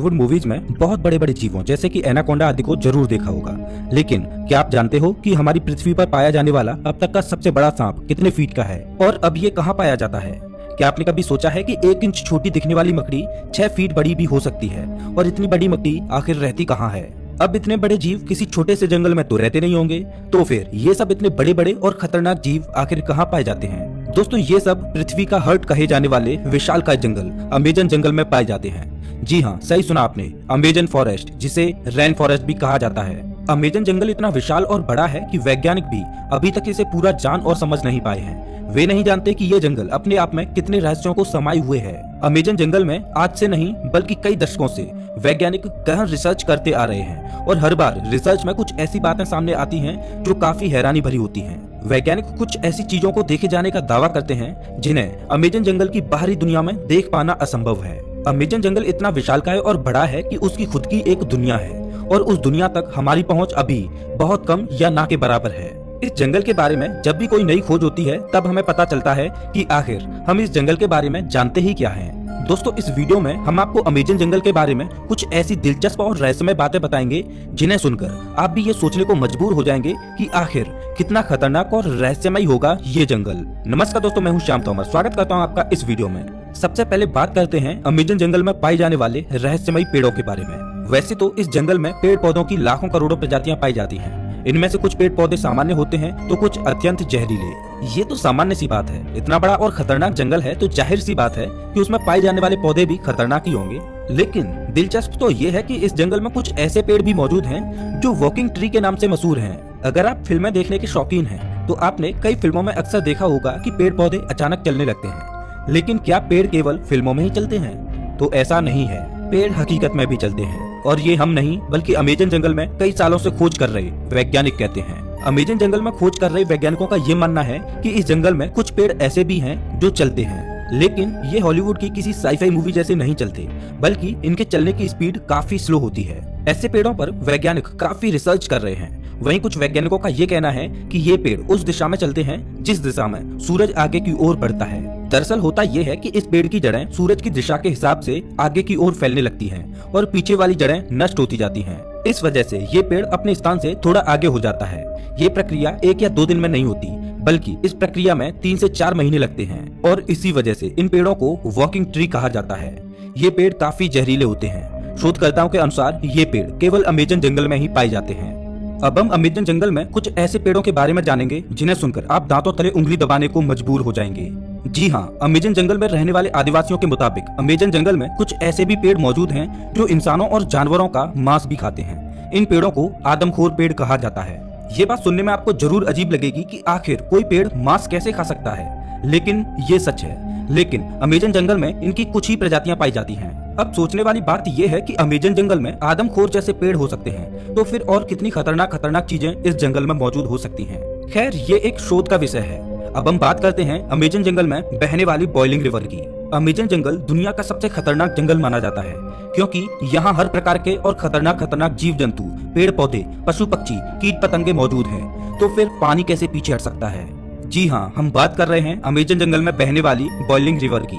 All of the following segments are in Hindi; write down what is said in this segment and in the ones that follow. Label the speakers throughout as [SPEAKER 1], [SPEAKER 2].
[SPEAKER 1] बॉलीवुड मूवीज में बहुत बड़े बड़े जीवों जैसे कि एनाकोंडा आदि को जरूर देखा होगा, लेकिन क्या आप जानते हो कि हमारी पृथ्वी पर पाया जाने वाला अब तक का सबसे बड़ा सांप कितने फीट का है और अब ये कहाँ पाया जाता है? क्या आपने कभी सोचा है कि 1 इंच छोटी दिखने वाली मकड़ी 6 फीट बड़ी भी हो सकती है? और इतनी बड़ी मकड़ी आखिर रहती कहाँ है? अब इतने बड़े जीव किसी छोटे से जंगल में तो रहते नहीं होंगे, तो फिर ये सब इतने बड़े बड़े और खतरनाक जीव आखिर कहाँ पाए जाते हैं? दोस्तों, ये सब पृथ्वी का हर्ट कहे जाने वाले विशालकाय जंगल अमेजन जंगल में पाए जाते हैं। जी हाँ, सही सुना आपने, अमेजन फॉरेस्ट, जिसे रेन फॉरेस्ट भी कहा जाता है। अमेजन जंगल इतना विशाल और बड़ा है कि वैज्ञानिक भी अभी तक इसे पूरा जान और समझ नहीं पाए हैं। वे नहीं जानते कि ये जंगल अपने आप में कितने रहस्यों को समाये हुए है। अमेजन जंगल में आज से नहीं बल्कि कई दशकों से वैज्ञानिक गहन रिसर्च करते आ रहे हैं और हर बार रिसर्च में कुछ ऐसी बातें सामने आती हैं जो काफी हैरानी भरी होती हैं। वैज्ञानिक कुछ ऐसी चीजों को देखे जाने का दावा करते हैं जिन्हें अमेजन जंगल की बाहरी दुनिया में देख पाना असंभव है। अमेजन जंगल इतना विशालकाय और बड़ा है कि उसकी खुद की एक दुनिया है और उस दुनिया तक हमारी पहुंच अभी बहुत कम या ना के बराबर है। इस जंगल के बारे में जब भी कोई नई खोज होती है तब हमें पता चलता है कि आखिर हम इस जंगल के बारे में जानते ही क्या हैं। दोस्तों, इस वीडियो में हम आपको अमेजन जंगल के बारे में कुछ ऐसी दिलचस्प और रहस्यमय बातें बताएंगे जिन्हें सुनकर आप भी ये सोचने को मजबूर हो जाएंगे कि आखिर कितना खतरनाक और रहस्यमय होगा ये जंगल। नमस्कार दोस्तों, मैं हूँ श्याम तोमर, स्वागत करता हूँ आपका इस वीडियो में। सबसे पहले बात करते हैं अमेजन जंगल में पाए जाने वाले रहस्यमय पेड़ों के बारे में। वैसे तो इस जंगल में पेड़ पौधों की लाखों करोड़ों प्रजातियां पाई जाती हैं। इनमें से कुछ पेड़ पौधे सामान्य होते हैं तो कुछ अत्यंत जहरीले। ये तो सामान्य सी बात है, इतना बड़ा और खतरनाक जंगल है तो जाहिर सी बात है कि उसमें पाए जाने वाले पौधे भी खतरनाक ही होंगे। लेकिन दिलचस्प तो ये है कि इस जंगल में कुछ ऐसे पेड़ भी मौजूद हैं जो वॉकिंग ट्री के नाम से मशहूर हैं। अगर आप फिल्में देखने के शौकीन हैं तो आपने कई फिल्मों में अक्सर देखा होगा कि पेड़ पौधे अचानक चलने लगते हैं। लेकिन क्या पेड़ केवल फिल्मों में ही चलते हैं? तो ऐसा नहीं है, पेड़ हकीकत में भी चलते हैं और ये हम नहीं बल्कि अमेजन जंगल में कई सालों से खोज कर रहे वैज्ञानिक कहते हैं। अमेजन जंगल में खोज कर रहे वैज्ञानिकों का ये मानना है कि इस जंगल में कुछ पेड़ ऐसे भी हैं जो चलते हैं, लेकिन ये हॉलीवुड की किसी साईफाई मूवी जैसे नहीं चलते, बल्कि इनके चलने की स्पीड काफी स्लो होती है। ऐसे पेड़ों पर वैज्ञानिक काफी रिसर्च कर रहे हैं। वहीं कुछ वैज्ञानिकों का ये कहना है कि ये पेड़ उस दिशा में चलते हैं जिस दिशा में सूरज आगे की ओर बढ़ता है। दरअसल होता यह है कि इस पेड़ की जड़ें सूरज की दिशा के हिसाब से आगे की ओर फैलने लगती हैं और पीछे वाली जड़ें नष्ट होती जाती हैं। इस वजह से ये पेड़ अपने स्थान से थोड़ा आगे हो जाता है। ये प्रक्रिया 1 या 2 दिन में नहीं होती, बल्कि इस प्रक्रिया में 3 से 4 महीने लगते हैं और इसी वजह से इन पेड़ों को वॉकिंग ट्री कहा जाता है। ये पेड़ काफी जहरीले होते हैं। शोधकर्ताओं के अनुसार ये पेड़ केवल अमेजन जंगल में ही पाए जाते हैं। अब हम अमेजन जंगल में कुछ ऐसे पेड़ों के बारे में जानेंगे जिन्हें सुनकर आप दांतों तले उंगली दबाने को मजबूर हो जाएंगे। जी हाँ, अमेजन जंगल में रहने वाले आदिवासियों के मुताबिक अमेजन जंगल में कुछ ऐसे भी पेड़ मौजूद हैं जो इंसानों और जानवरों का मांस भी खाते हैं। इन पेड़ों को आदमखोर पेड़ कहा जाता है। ये बात सुनने में आपको जरूर अजीब लगेगी कि आखिर कोई पेड़ मांस कैसे खा सकता है, लेकिन ये सच है। लेकिन अमेजन जंगल में इनकी कुछ ही प्रजातियां पाई जाती हैं। अब सोचने वाली बात यह है कि अमेजन जंगल में आदमखोर जैसे पेड़ हो सकते हैं, तो फिर और कितनी खतरनाक चीजें इस जंगल में मौजूद हो सकती हैं। खैर, ये एक शोध का विषय है। अब हम बात करते हैं अमेजन जंगल में बहने वाली बॉइलिंग रिवर की। अमेजन जंगल दुनिया का सबसे खतरनाक जंगल माना जाता है क्योंकि यहाँ हर प्रकार के और खतरनाक जीव जंतु, पेड़ पौधे, पशु पक्षी, कीट पतंगे मौजूद हैं। तो फिर पानी कैसे पीछे हट सकता है? जी हाँ, हम बात कर रहे हैं अमेजन जंगल में बहने वाली बॉइलिंग रिवर की।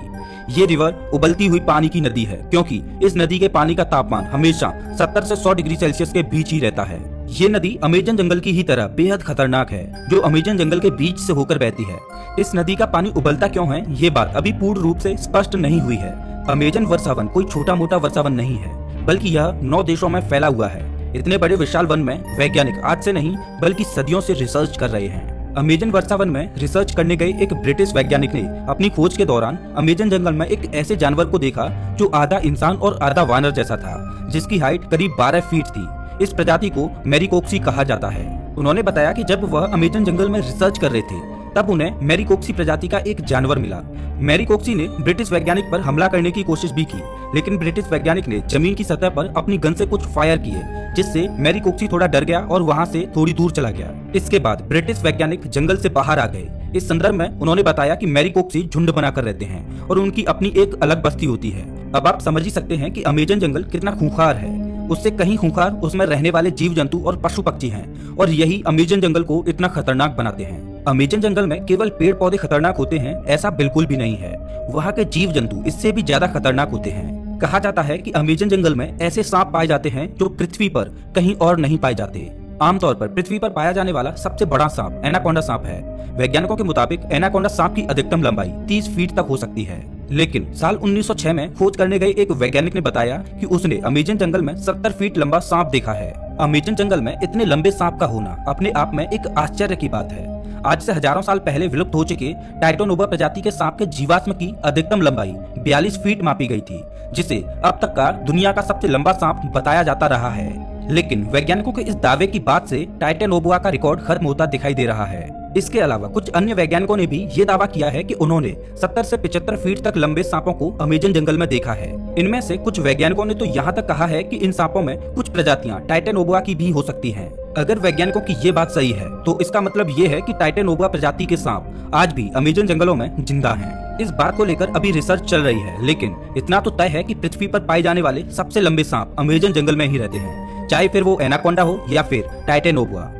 [SPEAKER 1] ये रिवर उबलती हुई पानी की नदी है क्योंकि इस नदी के पानी का तापमान हमेशा 70 से 100 डिग्री सेल्सियस के बीच ही रहता है। ये नदी अमेजन जंगल की ही तरह बेहद खतरनाक है, जो अमेजन जंगल के बीच से होकर बहती है। इस नदी का पानी उबलता क्यों है, ये बात अभी पूर्ण रूप से स्पष्ट नहीं हुई है। अमेजन वर्षावन कोई छोटा मोटा वर्षावन नहीं है, बल्कि यह 9 देशों में फैला हुआ है। इतने बड़े विशाल वन में वैज्ञानिक आज से नहीं बल्कि सदियों से रिसर्च कर रहे हैं। अमेजन वर्षावन में रिसर्च करने गए एक ब्रिटिश वैज्ञानिक ने अपनी खोज के दौरान अमेजन जंगल में एक ऐसे जानवर को देखा जो आधा इंसान और आधा वानर जैसा था, जिसकी हाइट करीब 12 फीट थी। इस प्रजाति को मैरीकोक्सी कहा जाता है। उन्होंने बताया कि जब वह अमेजन जंगल में रिसर्च कर रहे थे तब उन्हें मैरीकोक्सी प्रजाति का एक जानवर मिला। मैरीकोक्सी ने ब्रिटिश वैज्ञानिक पर हमला करने की कोशिश भी की, लेकिन ब्रिटिश वैज्ञानिक ने जमीन की सतह पर अपनी गन से कुछ फायर किए, जिससे मैरीकोक्सी थोड़ा डर गया और वहां से थोड़ी दूर चला गया। इसके बाद ब्रिटिश वैज्ञानिक जंगल से बाहर आ गए। इस संदर्भ में उन्होंने बताया कि मैरीकोक्सी झुंड बनाकर रहते हैं और उनकी अपनी एक अलग बस्ती होती है। अब आप समझ ही सकते हैं कि अमेजन जंगल कितना खूंखार है। उससे कहीं खूंखार उसमें रहने वाले जीव जंतु और पशु पक्षी हैं और यही अमेजन जंगल को इतना खतरनाक बनाते हैं। अमेजन जंगल में केवल पेड़ पौधे खतरनाक होते हैं ऐसा बिल्कुल भी नहीं है, वहाँ के जीव जंतु इससे भी ज्यादा खतरनाक होते हैं। कहा जाता है कि अमेजन जंगल में ऐसे सांप पाए जाते हैं जो पृथ्वी पर कहीं और नहीं पाए जाते। आमतौर पर पृथ्वी पर पाया जाने वाला सबसे बड़ा सांप एनाकोंडा सांप है। वैज्ञानिकों के मुताबिक एनाकोंडा सांप की अधिकतम लंबाई 30 फीट तक हो सकती है। लेकिन साल 1906 में खोज करने गए एक वैज्ञानिक ने बताया कि उसने अमेजन जंगल में 70 फीट लंबा सांप देखा है। अमेजन जंगल में इतने लंबे सांप का होना अपने आप में एक आश्चर्य की बात है। आज से हजारों साल पहले विलुप्त हो चुके टाइटोनोबा प्रजाति के सांप के जीवाश्म की अधिकतम लंबाई 42 फीट मापी गई थी, जिसे अब तक का दुनिया का सबसे लंबा सांप बताया जाता रहा है। लेकिन वैज्ञानिकों के इस दावे की बात से टाइटोनोबा का रिकॉर्ड खत्म होता दिखाई दे रहा है। इसके अलावा कुछ अन्य वैज्ञानिकों ने भी ये दावा किया है कि उन्होंने 70 से 75 फीट तक लंबे सांपों को अमेजन जंगल में देखा है। इनमें से कुछ वैज्ञानिकों ने तो यहाँ तक कहा है कि इन सांपों में कुछ प्रजातियां टाइटोनोबा की भी हो सकती हैं। अगर वैज्ञानिकों की ये बात सही है तो इसका मतलब ये है कि टाइटोनोबा प्रजाति के सांप आज भी अमेजन जंगलों में जिंदा हैं। इस बात को लेकर अभी रिसर्च चल रही है, लेकिन इतना तो तय है कि पृथ्वी पर पाए जाने वाले सबसे लंबे सांप अमेजन जंगल में ही रहते हैं, चाहे फिर वो एनाकोंडा हो या फिर टाइटोनोबा।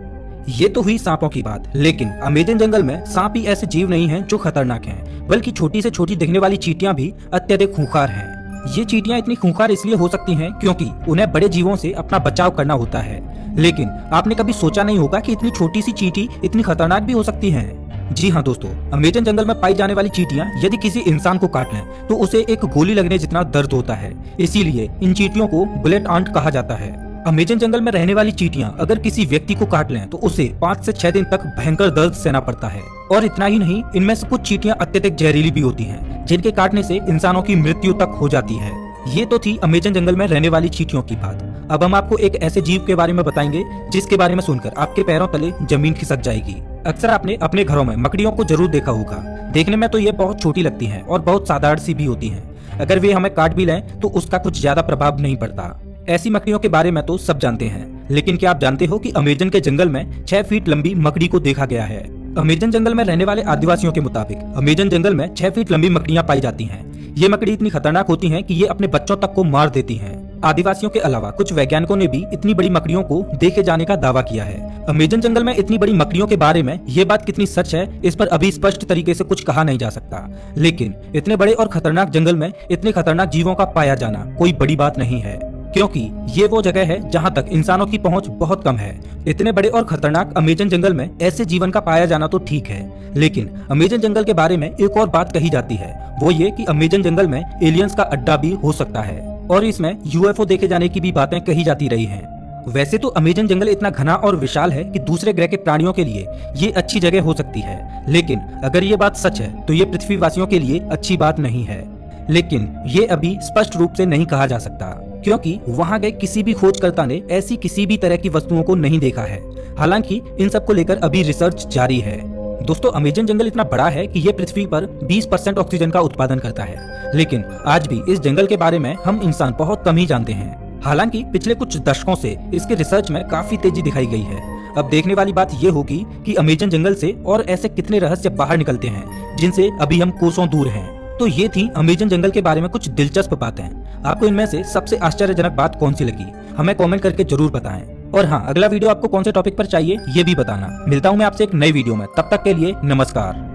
[SPEAKER 1] ये तो हुई सांपों की बात, लेकिन अमेजन जंगल में सांप ही ऐसे जीव नहीं हैं जो खतरनाक हैं, बल्कि छोटी से छोटी दिखने वाली चींटियां भी अत्यधिक खूंखार हैं। ये चींटियां इतनी खूंखार इसलिए हो सकती हैं क्योंकि उन्हें बड़े जीवों से अपना बचाव करना होता है। लेकिन आपने कभी सोचा नहीं होगा कि इतनी छोटी सी चींटी इतनी खतरनाक भी हो सकती है। जी हाँ दोस्तों, अमेजन जंगल में पाई जाने वाली चींटियां यदि किसी इंसान को काट लें तो उसे एक गोली लगने जितना दर्द होता है। इसीलिए इन चींटियों को बुलेट आंट कहा जाता है। अमेजन जंगल में रहने वाली चींटियां अगर किसी व्यक्ति को काट लें तो उसे 5 से 6 दिन तक भयंकर दर्द सहना पड़ता है। और इतना ही नहीं, इनमें से कुछ चींटियां अत्यधिक जहरीली भी होती हैं, जिनके काटने से इंसानों की मृत्यु तक हो जाती है। ये तो थी अमेजन जंगल में रहने वाली चींटियों की बात। अब हम आपको एक ऐसे जीव के बारे में बताएंगे जिसके बारे में सुनकर आपके पैरों तले जमीन खिसक जाएगी। अक्सर आपने अपने घरों में मकड़ियों को जरूर देखा होगा। देखने में तो ये बहुत छोटी लगती हैं और बहुत साधारण सी भी होती हैं। अगर वे हमें काट भी लें तो उसका कुछ ज्यादा प्रभाव नहीं पड़ता। ऐसी मकड़ियों के बारे में तो सब जानते हैं, लेकिन क्या आप जानते हो कि अमेजन के जंगल में 6 फीट लंबी मकड़ी को देखा गया है। अमेजन जंगल में रहने वाले आदिवासियों के मुताबिक अमेजन जंगल में 6 फीट लंबी मकड़ियां पाई जाती हैं। ये मकड़ी इतनी खतरनाक होती हैं कि ये अपने बच्चों तक को मार देती हैं। आदिवासियों के अलावा कुछ वैज्ञानिकों ने भी इतनी बड़ी मकड़ियों को देखे जाने का दावा किया है। अमेजन जंगल में इतनी बड़ी मकड़ियों के बारे में ये बात कितनी सच है, इस पर अभी स्पष्ट तरीके से कुछ कहा नहीं जा सकता। लेकिन इतने बड़े और खतरनाक जंगल में इतने खतरनाक जीवों का पाया जाना कोई बड़ी बात नहीं है, क्योंकि ये वो जगह है जहां तक इंसानों की पहुंच बहुत कम है। इतने बड़े और खतरनाक अमेजन जंगल में ऐसे जीवन का पाया जाना तो ठीक है, लेकिन अमेजन जंगल के बारे में एक और बात कही जाती है, वो ये कि अमेजन जंगल में एलियंस का अड्डा भी हो सकता है और इसमें यूएफओ देखे जाने की भी बातें कही जाती रही हैं। वैसे तो अमेजन जंगल इतना घना और विशाल है कि दूसरे ग्रह के प्राणियों के लिए ये अच्छी जगह हो सकती है, लेकिन अगर ये बात सच है तो ये पृथ्वीवासियों के लिए अच्छी बात नहीं है। लेकिन ये अभी स्पष्ट रूप से नहीं कहा जा सकता, क्योंकि वहां गए किसी भी खोजकर्ता ने ऐसी किसी भी तरह की वस्तुओं को नहीं देखा है। हालांकि इन सब को लेकर अभी रिसर्च जारी है। दोस्तों, अमेजन जंगल इतना बड़ा है कि ये पृथ्वी पर 20% ऑक्सीजन का उत्पादन करता है, लेकिन आज भी इस जंगल के बारे में हम इंसान बहुत कम ही जानते हैं। हालांकि पिछले कुछ दशकों से इसके रिसर्च में काफी तेजी दिखाई गई है। अब देखने वाली बात ये होगी कि अमेजन जंगल से और ऐसे कितने रहस्य बाहर निकलते हैं जिनसे अभी हम कोसों दूर हैं। तो ये थी अमेजन जंगल के बारे में कुछ दिलचस्प बातें। आपको इनमें से सबसे आश्चर्यजनक बात कौन सी लगी, हमें कमेंट करके जरूर बताएं। और हाँ, अगला वीडियो आपको कौन से टॉपिक पर चाहिए ये भी बताना। मिलता हूँ मैं आपसे एक नई वीडियो में, तब तक के लिए नमस्कार।